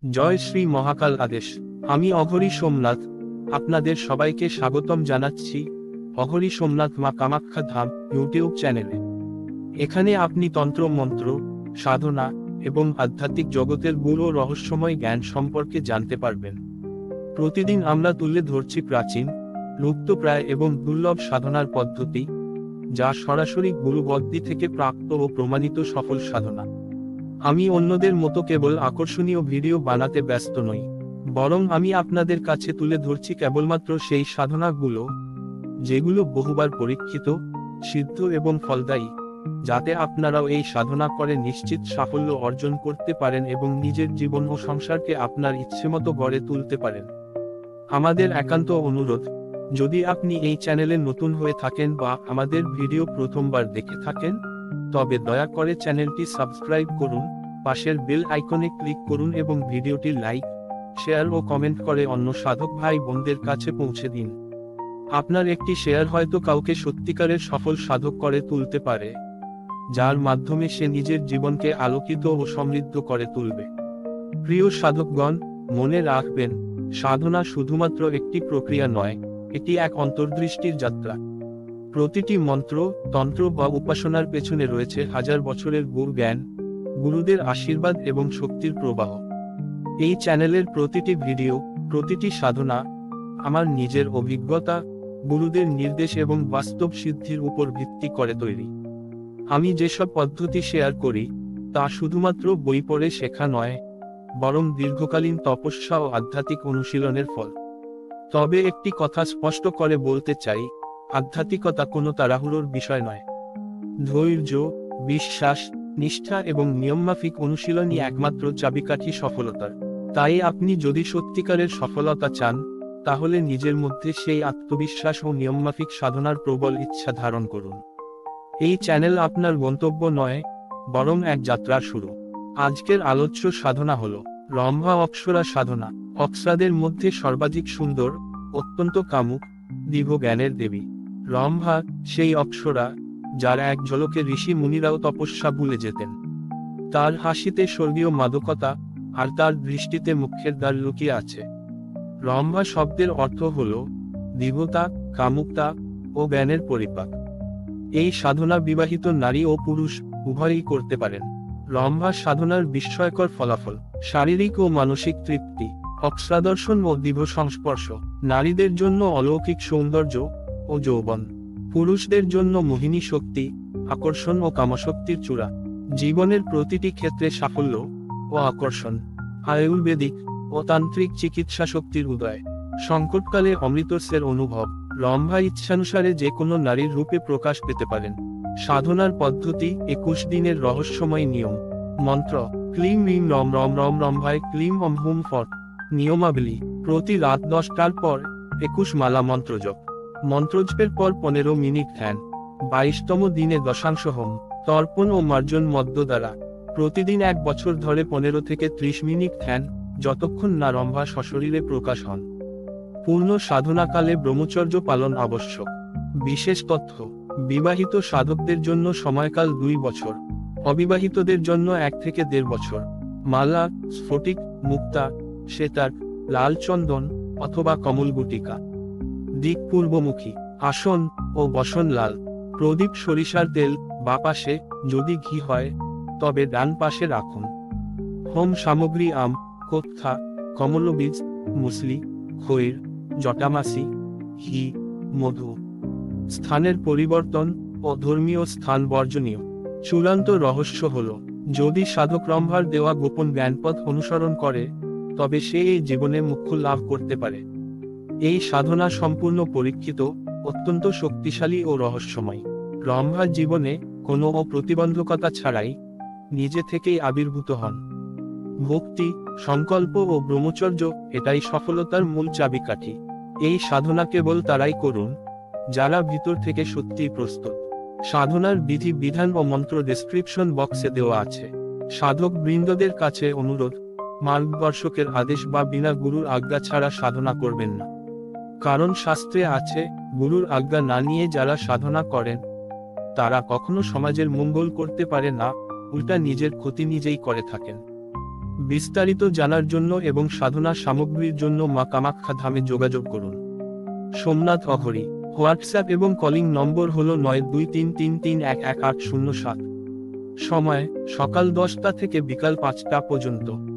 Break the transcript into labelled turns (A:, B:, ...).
A: জয় শ্রী মহাকাল আদেশ। আমি অঘরী সোমনাথ, আপনাদের সবাইকে স্বাগতম জানাচ্ছি অঘরী সোমনাথ মা কামাখ্যা ধাম ইউটিউব চ্যানেলে। এখানে আপনি তন্ত্র মন্ত্র, সাধনা এবং আধ্যাত্মিক জগতের গূঢ় রহস্যময় জ্ঞান সম্পর্কে জানতে পারবেন। প্রতিদিন আমরা তুলে ধরছি প্রাচীন, লুপ্তপ্রায় এবং দুর্লভ সাধনার পদ্ধতি, যা সরাসরি গুরুবদ্দি থেকে প্রাপ্ত ও প্রমাণিত সফল সাধনা। আমি অন্যদের মতো কেবল আকর্ষণীয় ভিডিও বানাতে ব্যস্ত নই, বরং আমি আপনাদের কাছে তুলে ধরছি কেবলমাত্র সেই সাধনাগুলো যেগুলো বহুবার পরীক্ষিত, সিদ্ধ এবং ফলদায়ী, যাতে আপনারাও এই সাধনা করে নিশ্চিত সাফল্য অর্জন করতে পারেন এবং নিজের জীবন ও সংসারকে আপনার ইচ্ছেমতো গড়ে তুলতে পারেন। আমাদের একান্ত অনুরোধ, যদি আপনি এই চ্যানেলে নতুন হয়ে থাকেন বা আমাদের ভিডিও প্রথমবার দেখে থাকেন, তবে দয়া করে চ্যানেলটি সাবস্ক্রাইব করুন, পাশের বেল আইকনে ক্লিক করুন এবং ভিডিওটি লাইক, শেয়ার ও কমেন্ট করে অন্য সাধক ভাই বোনদের কাছে পৌঁছে দিন। আপনার একটি শেয়ার হয়তো কাউকে সত্যিকারের সফল সাধক করে তুলতে পারে, যার মাধ্যমে সে নিজের জীবনকে আলোকিত ও সমৃদ্ধ করে তুলবে। প্রিয় সাধকগণ, মনে রাখবেন, সাধনা শুধুমাত্র একটি প্রক্রিয়া নয়, এটি এক অন্তর্দৃষ্টির যাত্রা। প্রতিটি মন্ত্র, তন্ত্র বা উপাসনার পেছনে রয়েছে হাজার বছরের গুরু জ্ঞান, গুরুদের আশীর্বাদ এবং শক্তির প্রবাহ। এই চ্যানেলের প্রতিটি ভিডিও, প্রতিটি সাধনা আমার নিজের অভিজ্ঞতা, গুরুদের নির্দেশ এবং বাস্তব সিদ্ধির উপর ভিত্তি করে তৈরি। আমি যেসব পদ্ধতি শেয়ার করি, তা শুধুমাত্র বই পড়ে শেখা নয়, বরং দীর্ঘকালীন তপস্যা ও আধ্যাত্মিক অনুশীলনের ফল। তবে একটি কথা স্পষ্ট করে বলতে চাই, আধ্যাত্মিকতা কোনো তাড়াহুড়োর বিষয় নয়। ধৈর্য, বিশ্বাস, নিষ্ঠা এবং নিয়মমাফিক অনুশীলনই একমাত্র চাবিকাঠি সফলতার। তাই আপনি যদি সত্যিকারের সফলতা চান, তাহলে নিজের মধ্যে সেই আত্মবিশ্বাস ও নিয়মমাফিক সাধনার প্রবল ইচ্ছা ধারণ করুন। এই চ্যানেল আপনার গন্তব্য নয়, বরং এক যাত্রার শুরু। আজকের আলোচ্য সাধনা হল রম্ভা অপ্সরা সাধনা। অপ্সরাদের মধ্যে সর্বাধিক সুন্দর, অত্যন্ত কামুক, দীর্ঘ জ্ঞানের দেবী। রম্ভা সেই অপ্সরা, যার এক ঝলকে ঋষি মুনিরাও তপস্যা ভুলে যেতেন। তার হাসিতে স্বর্গীয় মাদকতা, আর তার দৃষ্টিতে মুখ্যের দ্বার লুকিয়ে আছে। রম্ভা শব্দের অর্থ হল দীর্ঘতা, কামুকতা ও জ্ঞানের পরিপাক। এই সাধনা বিবাহিত নারী ও পুরুষ উভয়ই করতে পারেন। রম্ভা সাধনার বিস্ময়কর ফলাফল: শারীরিক ও মানসিক তৃপ্তি, অপ্সরাদর্শন ও দীর্ঘ সংস্পর্শ। নারীদের জন্য অলৌকিক সৌন্দর্য ও যৌবন, পুরুষদের জন্য মোহিনী শক্তি, আকর্ষণ ও কামশক্তির চূড়া। জীবনের প্রতিটি ক্ষেত্রে সাফল্য ও আকর্ষণ। আয়ুর্বেদিক ও তান্ত্রিক চিকিৎসা শক্তির উদয়। সংকটকালে অমৃতস্যের অনুভব। রম্ভা ইচ্ছানুসারে যে কোনো নারীর রূপে প্রকাশ পেতে পারেন। সাধনার পদ্ধতি: 21 দিনের রহস্যময় নিয়ম। মন্ত্র: ক্লিম রিম রম রম রম রম্ভায় ক্লিম অম হুম ফট। নিয়মাবলী: প্রতি রাত 10টার পর 21 মালা মন্ত্রজপ। মন্ত্রজপের পর 15 মিনিট ধ্যান। 22তম দিনে দশাংশ হোম, তর্পণ ও মার্জন মধ্য দ্বারা। প্রতিদিন 1 বছর ধরে 15 থেকে 30 মিনিট ধ্যান, যতক্ষণ না রম্ভা সশরীরে প্রকাশ হন। পূর্ণ সাধনাকালে ব্রহ্মচর্য পালন আবশ্যক। বিশেষ তথ্য: বিবাহিত সাধকদের জন্য সময়কাল 2 বছর, অবিবাহিতদের জন্য 1 থেকে 1.5 বছর। মালা: স্ফটিক, মুক্তা, শ্বেতার, লাল চন্দন অথবা কমল গুটিকা। দিক: পূর্বমুখী। আসন ও বসন লাল। প্রদীপ সরিষার তেল, বা পাশে, যদি ঘি হয় তবে ডান পাশে রাখুন। হোম সামগ্রী: আম, কোত্থা, কমলবীজ, মুসলি, খৈর, জটামাসি, ঘি, মধু। স্থানের পরিবর্তন ও ধর্মীয় স্থান বর্জনীয়। চূড়ান্ত রহস্য হল, যদি সাধক রম্ভার দেওয়া গোপন জ্ঞানপথ অনুসরণ করে, তবে সে এই জীবনে মোক্ষ লাভ করতে পারে। এই সাধনা সম্পূর্ণ পরীক্ষিত, অত্যন্ত শক্তিশালী ও রহস্যময়। রম্ভা জীবনে কোনো প্রতিবন্ধকতা ছাড়াই নিজে থেকেই আবির্ভূত হন। ভক্তি, সংকল্প ও ব্রহ্মচর্য এটাই সফলতার মূল চাবিকাঠি। এই সাধনা কেবল তারাই করুন, যারা ভিতর থেকে সত্যিই প্রস্তুত। সাধনার বিধি বিধান ও মন্ত্র ডেসক্রিপশন বক্সে দেওয়া আছে। সাধক বৃন্দদের কাছে অনুরোধ, মার্গদর্শকের আদেশ বা বিনা গুরুর আজ্ঞা ছাড়া সাধনা করবেন না। কারণ শাস্ত্রে আছে, গুরুর আজ্ঞা না নিয়ে যারা সাধনা করেন, তারা কখনো সমাজের মঙ্গল করতে পারে না, উল্টা নিজের ক্ষতি নিজেই করে থাকেন। বিস্তারিত জানার জন্য এবং সাধনা সামগ্রীর জন্য মা কামাখ্যা ধামে যোগাযোগ করুন। সোমনাথ অঘরী। হোয়াটসঅ্যাপ এবং কলিং নম্বর হল 9233311807। সময় সকাল 10টা থেকে বিকাল 5টা পর্যন্ত।